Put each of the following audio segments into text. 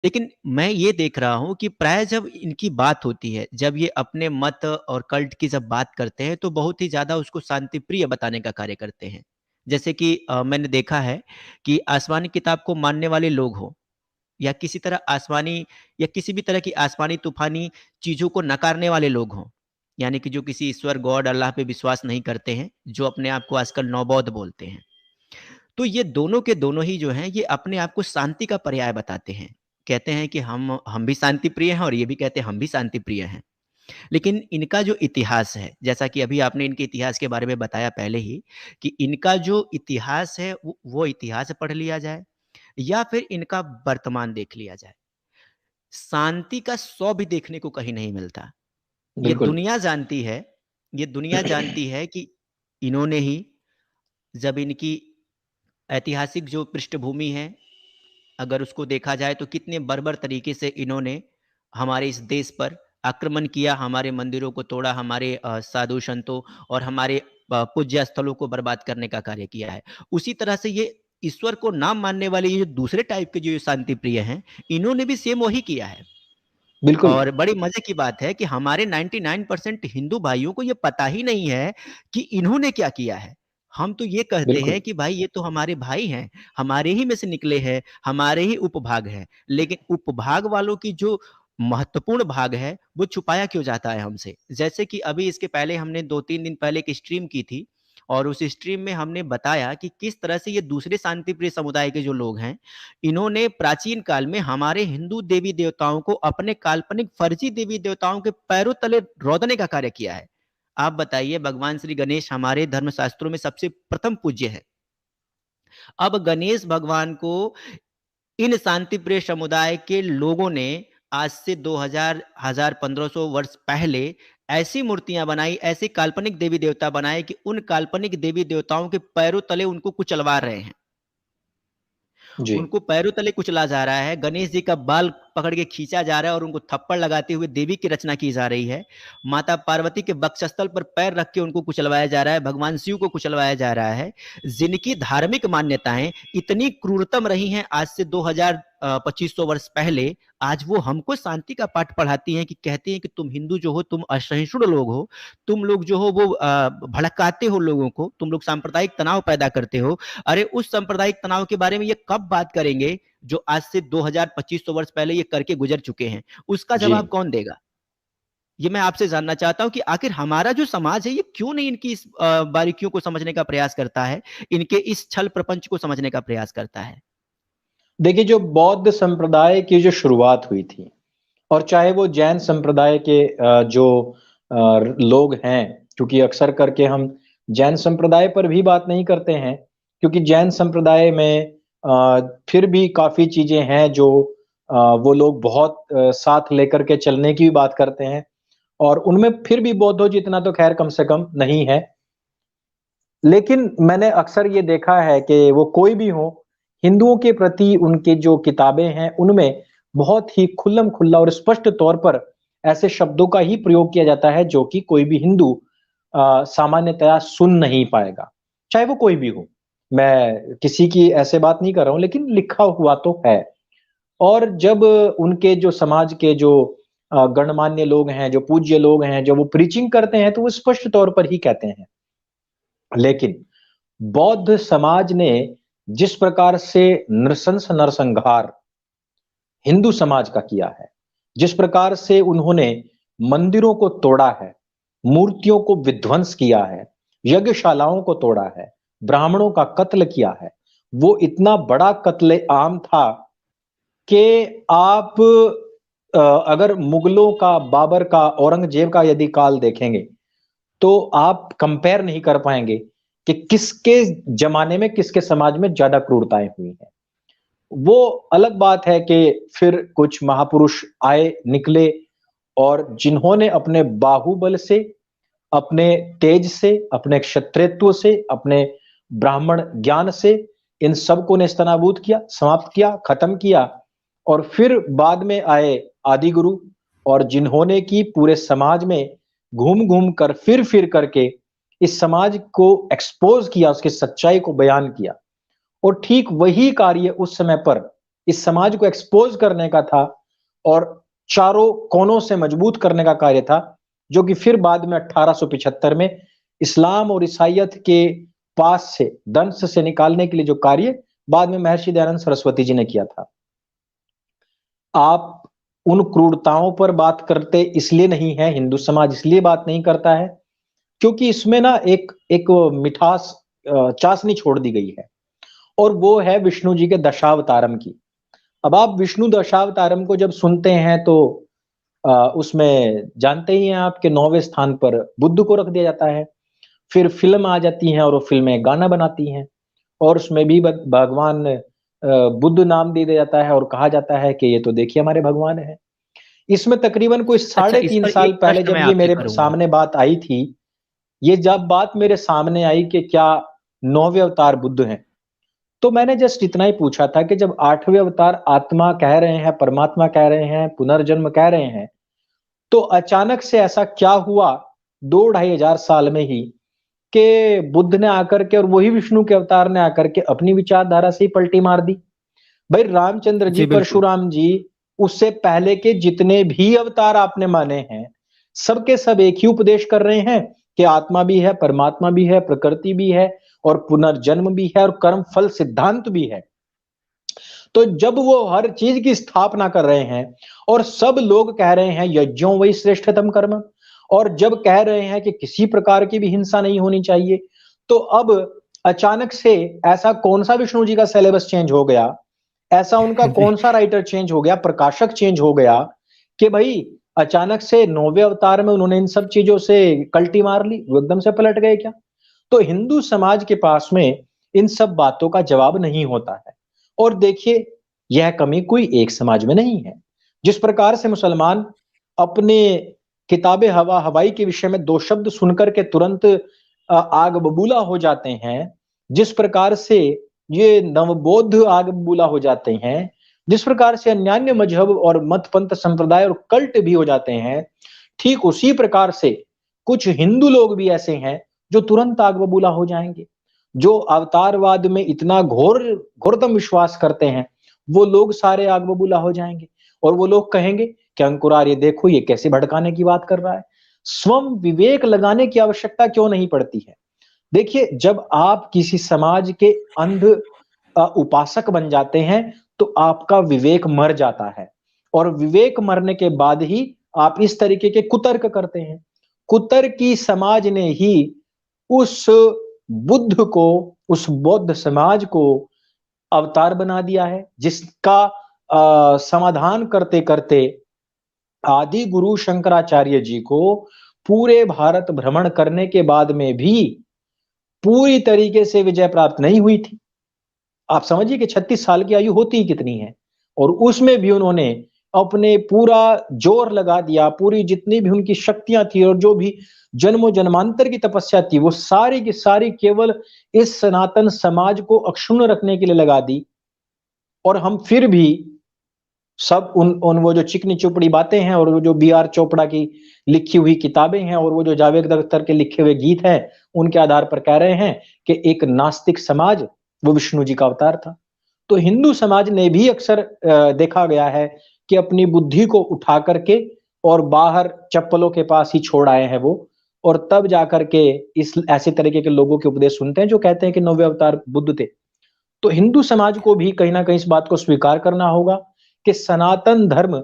लेकिन मैं ये देख रहा हूँ कि प्राय जब इनकी बात होती है, जब ये अपने मत और कल्ट की जब बात करते हैं, तो बहुत ही ज़्यादा उसको शांतिप्रिय बताने का कार्य करते हैं। जैसे कि मैंने देखा है कि आसमानी किताब को मानने वाले लोग हों या किसी तरह आसमानी या किसी भी तरह की आसमानी तूफ़ानी चीज़ों को नकारने वाले लोग हों, यानी कि जो किसी ईश्वर, गॉड, अल्लाह पे विश्वास नहीं करते हैं, जो अपने आप को आजकल नौबौद्ध बोलते हैं। तो ये दोनों के दोनों ही जो हैं, ये अपने आप को शांति का पर्याय बताते हैं। कहते हैं कि हम भी शांति प्रिय हैं और ये भी कहते हैं हम भी शांति प्रिय हैं। लेकिन इनका जो इतिहास है, जैसा कि अभी आपने इनके इतिहास के बारे में बताया पहले ही कि इनका जो इतिहास है वो इतिहास पढ़ लिया जाए या फिर इनका वर्तमान देख लिया जाए। शांति का सौ भी देखने को कहीं नहीं मिलता। ये बिल्कुल। दुनिया जानती है ये दुनिया जानती है कि इन्होंने ही जब इनकी ऐतिहासिक जो पृष्ठभूमि है, अगर उसको देखा जाए तो कितने बर्बर तरीके से इन्होंने हमारे इस देश पर आक्रमण किया, हमारे मंदिरों को तोड़ा, हमारे साधु संतों और हमारे पूज्य स्थलों को बर्बाद करने का कार्य किया है। उसी तरह से ये ईश्वर को ना मानने वाले ये जो दूसरे टाइप के जो शांति प्रिय हैं, इन्होंने भी सेम वही किया है। बिल्कुल। और बड़ी मजे की बात है कि हमारे 99% हिंदू भाइयों को ये पता ही नहीं है कि इन्होंने क्या किया है। हम तो ये कहते बिल्कुल। हैं कि भाई ये तो हमारे भाई हैं, हमारे ही में से निकले हैं, हमारे ही उपभाग हैं। लेकिन उपभाग वालों की जो महत्वपूर्ण भाग है, वो छुपाया क्यों जाता है हमसे? जैसे कि अभी इसके पहले हमने 2-3 दिन पहले एक स्ट्रीम की थी और उस स्ट्रीम में हमने बताया कि किस तरह से ये दूसरे शांतिप्रिय समुदाय के जो लोग हैं, इन्होंने प्राचीन काल में हमारे हिंदू देवी देवताओं को अपने काल्पनिक फर्जी देवी देवताओं के पैरों तले रौंदने का कार्य किया है। आप बताइए, भगवान श्री गणेश हमारे धर्मशास्त्रों में सबसे प्रथम पूज्य है। अब गणेश भगवान को इन शांति प्रिय समुदाय के लोगों ने आज से 2000 1500 वर्ष पहले ऐसी मूर्तियां बनाई, ऐसे काल्पनिक देवी देवता बनाए कि उन काल्पनिक देवी देवताओं के पैरों तले उनको कुचलवा रहे हैं। जी। उनको पैरों तले कुचला जा रहा है, गणेश जी का बाल पकड़ के खींचा जा रहा है और उनको थप्पड़ लगाते हुए देवी की रचना की जा रही है। माता पार्वती के वक्षस्थल पर पैर रख के उनको कुचलवाया जा रहा है, भगवान शिव को कुचलवाया जा रहा है। जिनकी धार्मिक मान्यताएं इतनी क्रूरतम रही हैं आज से 2000 2500 वर्ष पहले, आज वो हमको शांति का पाठ पढ़ाती हैं कि कहती हैं कि तुम हिंदू जो हो, तुम असहिष्णु लोग हो, तुम लोग जो हो वो भड़काते हो लोगों को, तुम लोग सांप्रदायिक तनाव पैदा करते हो। अरे उस सांप्रदायिक तनाव के बारे में ये कब बात करेंगे जो आज से 2000-2500 वर्ष पहले ये करके गुजर चुके हैं? उसका जी। जवाब कौन देगा? ये मैं आपसे जानना चाहता हूँ कि आखिर हमारा जो समाज है ये क्यों नहीं इनकी इस बारीकियों को समझने का प्रयास करता है, इनके इस छल प्रपंच को समझने का प्रयास करता है? देखिए, जो बौद्ध संप्रदाय की जो शुरुआत हुई थी, और चाहे वो जैन संप्रदाय के जो लोग हैं, क्योंकि अक्सर करके हम जैन संप्रदाय पर भी बात नहीं करते हैं, क्योंकि जैन संप्रदाय में फिर भी काफ़ी चीज़ें हैं जो वो लोग बहुत साथ लेकर के चलने की भी बात करते हैं, और उनमें फिर भी बौद्धों जितना तो ख़ैर कम से कम नहीं है। लेकिन मैंने अक्सर ये देखा है कि वो कोई भी हो, हिंदुओं के प्रति उनके जो किताबें हैं, उनमें बहुत ही खुल्लम-खुल्ला और स्पष्ट तौर पर ऐसे शब्दों का ही प्रयोग किया जाता है, जो कि कोई भी हिंदू सामान्यतया सुन नहीं पाएगा, चाहे वो कोई भी हो। मैं किसी की ऐसे बात नहीं कर रहा हूँ, लेकिन लिखा हुआ तो है। और जब उनके जो समाज के जो गणमान्य लोग हैं, जो पूज्य लोग हैं, जब वो प्रीचिंग करते हैं, तो वो स्पष्ट तौर पर ही कहते हैं। लेकिन बौद्ध समाज ने जिस प्रकार से नृशंस नरसंहार हिंदू समाज का किया है, जिस प्रकार से उन्होंने मंदिरों को तोड़ा है, मूर्तियों को विध्वंस किया है, यज्ञशालाओं को तोड़ा है, ब्राह्मणों का कत्ल किया है, वो इतना बड़ा कत्ले-आम था कि आप अगर मुगलों का, बाबर का, औरंगजेब का यदि काल देखेंगे, तो आप कंपेयर नहीं कर पाएँगे कि किसके ज़माने में, किसके समाज में ज़्यादा क्रूरताएँ हुई हैं। वो अलग बात है कि फिर कुछ महापुरुष आए, निकले, और जिन्होंने अपने बाहुबल से, अपने तेज से, अपने क्षत्रियत्व से, अपने ब्राह्मण ज्ञान से इन सबको नेस्तनाबूद किया, समाप्त किया, खत्म किया, और फिर बाद में आए आदि गुरु, और जिन्होंने कि पूरे समाज में घूम-घूम कर, फिर-फिर करके इस समाज को एक्सपोज़ किया, उसकी सच्चाई को बयान किया। और ठीक वही कार्य उस समय पर इस समाज को एक्सपोज करने का था और चारों कोनों से मजबूत करने का कार्य था, जो कि फिर बाद में 1875 में इस्लाम और ईसाइयत के पास से, दंश से निकालने के लिए जो कार्य बाद में महर्षि दयानंद सरस्वती जी ने किया था। आप उन क्रूरताओं पर बात करते इसलिए नहीं है, हिंदू समाज इसलिए बात नहीं करता है क्योंकि इसमें ना एक एक मिठास, चाशनी छोड़ दी गई है, और वो है विष्णु जी के दशावतारम की। अब आप विष्णु दशावतारम को जब सुनते हैं तो उसमें जानते ही हैं आप कि 9वें स्थान पर बुद्ध को रख दिया जाता है। फिर फ़िल्म आ जाती हैं और वो फ़िल्में गाना बनाती हैं, और उसमें भी भगवान बुद्ध नाम दे दिया जाता है और कहा जाता है कि ये तो देखिए हमारे भगवान हैं। इसमें तकरीबन कोई अच्छा, साढ़े इस 3 पर साल एक पहले प्रश्न जब मैं ये आपसे मेरे करूँगा। सामने बात आई थी, ये जब बात मेरे सामने आई कि क्या 9वें अवतार बुद्ध हैं, तो मैंने जस्ट इतना ही पूछा था कि जब 8वें अवतार आत्मा कह रहे हैं, परमात्मा कह रहे हैं, पुनर्जन्म कह रहे हैं, तो अचानक से ऐसा क्या हुआ 2 ढाई हज़ार साल में ही कि बुद्ध ने आकर के और वही विष्णु के अवतार ने आकर के अपनी विचारधारा से ही पलटी मार दी। भाई रामचंद्र जी, जी, बिल्कुल। परशुराम जी, उससे पहले के जितने भी अवतार आपने माने हैं, सबके सब एक ही उपदेश कर रहे हैं कि आत्मा भी है, परमात्मा भी है, प्रकृति भी है और पुनर्जन्म भी है और कर्म फल सिद्धांत भी है। तो जब वो हर चीज की स्थापना कर रहे हैं और सब लोग कह रहे हैं यज्ञों वही श्रेष्ठतम कर्म, और जब कह रहे हैं कि किसी प्रकार की भी हिंसा नहीं होनी चाहिए, तो अब अचानक से ऐसा कौन सा विष्णु जी का सिलेबस चेंज हो गया, ऐसा उनका जी। कौन सा राइटर चेंज हो गया, प्रकाशक चेंज हो गया कि भाई अचानक से 9वें अवतार में उन्होंने इन सब चीजों से कल्टी मार ली, वो एकदम से पलट गए क्या? तो हिंदू समाज के पास में इन सब बातों का जवाब नहीं होता है। और देखिए, यह कमी कोई एक समाज में नहीं है। जिस प्रकार से मुसलमान अपने किताबे हवा हवाई के विषय में 2 शब्द सुनकर के तुरंत आग बबूला हो जाते हैं, जिस प्रकार से ये नवबौद्ध आग बबूला हो जाते हैं, जिस प्रकार से अन्यान्य मजहब और मत पंथ संप्रदाय और कल्ट भी हो जाते हैं, ठीक उसी प्रकार से कुछ हिंदू लोग भी ऐसे हैं जो तुरंत आग बबूला हो जाएंगे। जो अवतारवाद में इतना घोरतम विश्वास करते हैं, वो लोग सारे आग बबूला हो जाएंगे और वो लोग कहेंगे कि अंकुरार ये देखो ये कैसे भड़काने की बात कर रहा है। स्वयं विवेक लगाने की आवश्यकता क्यों नहीं पड़ती है? देखिए, जब आप किसी समाज के अंध उपासक बन जाते हैं, तो आपका विवेक मर जाता है, और विवेक मरने के बाद ही आप इस तरीके के कुतर्क करते हैं। कुतर्की समाज ने ही उस बुद्ध को, उस बौद्ध समाज को अवतार बना दिया है, जिसका समाधान करते-करते आदि गुरु शंकराचार्य जी को पूरे भारत भ्रमण करने के बाद में भी पूरी तरीके से विजय प्राप्त नहीं हुई थी। आप समझिए कि 36 साल की आयु होती ही कितनी है, और उसमें भी उन्होंने अपने पूरा जोर लगा दिया, पूरी जितनी भी उनकी शक्तियां थी और जो भी जन्मों जन्मांतर की तपस्या थी, वो सारी की सारी केवल इस सनातन समाज को अक्षुण्ण रखने के लिए लगा दी। और हम फिर भी सब उन उन वो जो चिकनी चुपड़ी बातें हैं और वो जो बी आर चोपड़ा की लिखी हुई किताबें हैं और वो जो जावेद अख्तर के लिखे हुए गीत हैं, उनके आधार पर कह रहे हैं कि एक नास्तिक समाज वो विष्णु जी का अवतार था। तो हिंदू समाज ने भी अक्सर देखा गया है कि अपनी बुद्धि को उठा करके और बाहर चप्पलों के पास ही छोड़ आए हैं वो, और तब जाकर के इस ऐसे तरीके के लोगों के उपदेश सुनते हैं जो कहते हैं कि 9वें अवतार बुद्ध थे। तो हिंदू समाज को भी कहीं ना कहीं इस बात को स्वीकार करना होगा कि सनातन धर्म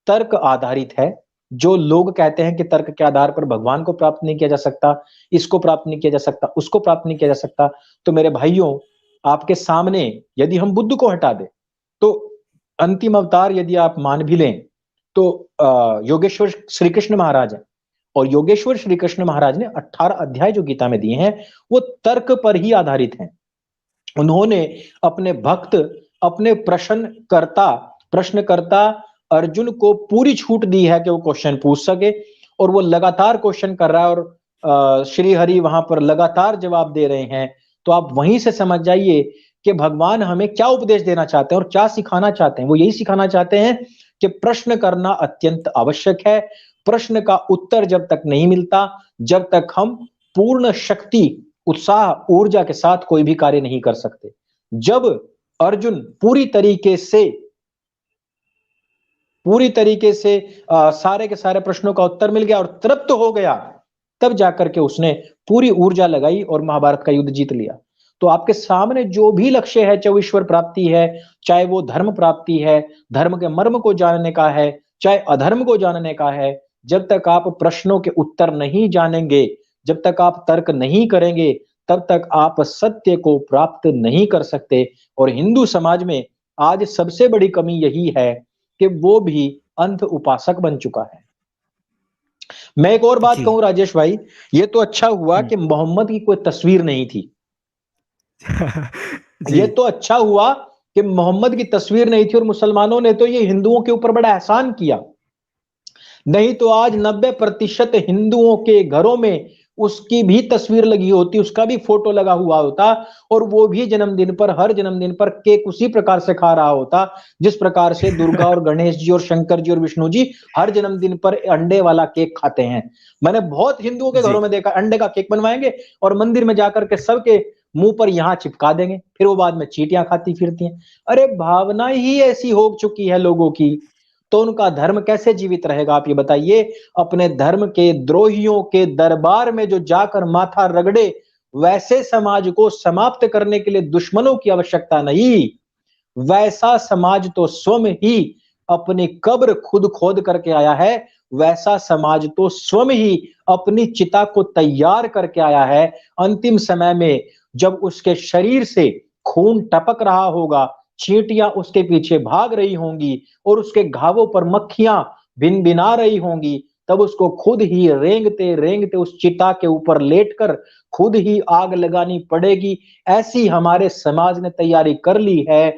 तर्क आधारित है। जो लोग कहते हैं कि तर्क के आधार पर भगवान को प्राप्त नहीं किया जा सकता, इसको प्राप्त नहीं किया जा सकता, उसको प्राप्त नहीं किया जा सकता, तो मेरे भाइयों, आपके सामने यदि हम बुद्ध को हटा दें, तो अंतिम अवतार यदि आप मान भी लें, तो योगेश्वर श्री कृष्ण महाराज हैं, और योगेश्वर श्री कृष्ण महाराज ने 18 अध्याय जो गीता में दिए हैं, वो तर्क पर ही आधारित हैं। उन्होंने अपने भक्त, अपने प्रश्नकर्ता अर्जुन को पूरी छूट दी है कि वो क्वेश्चन पूछ सके, और वो लगातार क्वेश्चन कर रहा है और श्री हरि वहां पर लगातार जवाब दे रहे हैं। तो आप वहीं से समझ जाइए कि भगवान हमें क्या उपदेश देना चाहते हैं और क्या सिखाना चाहते हैं। वो यही सिखाना चाहते हैं कि प्रश्न करना अत्यंत आवश्यक है। प्रश्न का उत्तर जब तक नहीं मिलता, जब तक हम पूर्ण शक्ति, उत्साह, ऊर्जा के साथ कोई भी कार्य नहीं कर सकते। जब अर्जुन पूरी तरीके से सारे के सारे प्रश्नों का उत्तर मिल गया और तृप्त हो गया, तब जाकर के उसने पूरी ऊर्जा लगाई और महाभारत का युद्ध जीत लिया। तो आपके सामने जो भी लक्ष्य है, चाहे वो ईश्वर प्राप्ति है, चाहे वो धर्म प्राप्ति है, धर्म के मर्म को जानने का है, चाहे अधर्म को जानने का है, जब तक आप प्रश्नों के उत्तर नहीं जानेंगे, जब तक आप तर्क नहीं करेंगे, तब तक आप सत्य को प्राप्त नहीं कर सकते। और हिंदू समाज में आज सबसे बड़ी कमी यही है कि वो भी अंध उपासक बन चुका है। मैं एक और बात जी। कहूं राजेश भाई, ये तो अच्छा हुआ हुँ। कि मोहम्मद की कोई तस्वीर नहीं थी। जी। ये तो अच्छा हुआ कि मोहम्मद की तस्वीर नहीं थी और मुसलमानों ने तो ये हिंदुओं के ऊपर बड़ा एहसान किया। नहीं तो आज 90% हिंदुओं के घरों में उसकी भी तस्वीर लगी होती, उसका भी फोटो लगा हुआ होता, और वो भी जन्मदिन पर, हर जन्मदिन पर केक उसी प्रकार से खा रहा होता जिस प्रकार से दुर्गा और गणेश जी और शंकर जी और विष्णु जी हर जन्मदिन पर अंडे वाला केक खाते हैं। मैंने बहुत हिंदुओं के घरों जी। में देखा, अंडे का केक बनवाएंगे और मंदिर में जाकर के सबके मुंह पर यहां चिपका देंगे, फिर वो बाद में चींटियां खाती फिरती हैं। अरे भावना ही ऐसी हो चुकी है लोगों की, तो उनका धर्म कैसे जीवित रहेगा आप ये बताइए। अपने धर्म के द्रोहियों के दरबार में जो जाकर माथा रगड़े, वैसे समाज को समाप्त करने के लिए दुश्मनों की आवश्यकता नहीं, वैसा समाज तो स्वयं ही अपनी कब्र खुद खोद करके आया है, वैसा समाज तो स्वयं ही अपनी चिता को तैयार करके आया है। अंतिम समय में जब उसके शरीर से खून टपक रहा होगा, चींटियां उसके पीछे भाग रही होंगी और उसके घावों पर मक्खियां भिनभिना रही होंगी, तब उसको खुद ही रेंगते रेंगते उस चिता के ऊपर लेटकर खुद ही आग लगानी पड़ेगी। ऐसी हमारे समाज ने तैयारी कर ली है।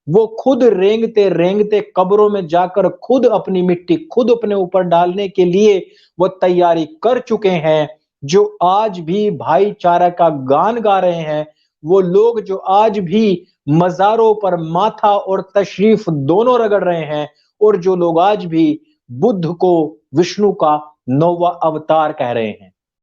वो खुद रेंगते रेंगते कब्रों में जाकर खुद अपनी मिट्टी खुद अपने ऊपर डालने के लिए वो तैयारी कर चुके हैं। जो आज भी भाईचारा का गान गा रहे हैं, वो लोग जो आज भी मजारों पर माथा और तशरीफ दोनों रगड़ रहे हैं, और जो लोग आज भी बुद्ध को विष्णु का नौवां अवतार कह रहे हैं।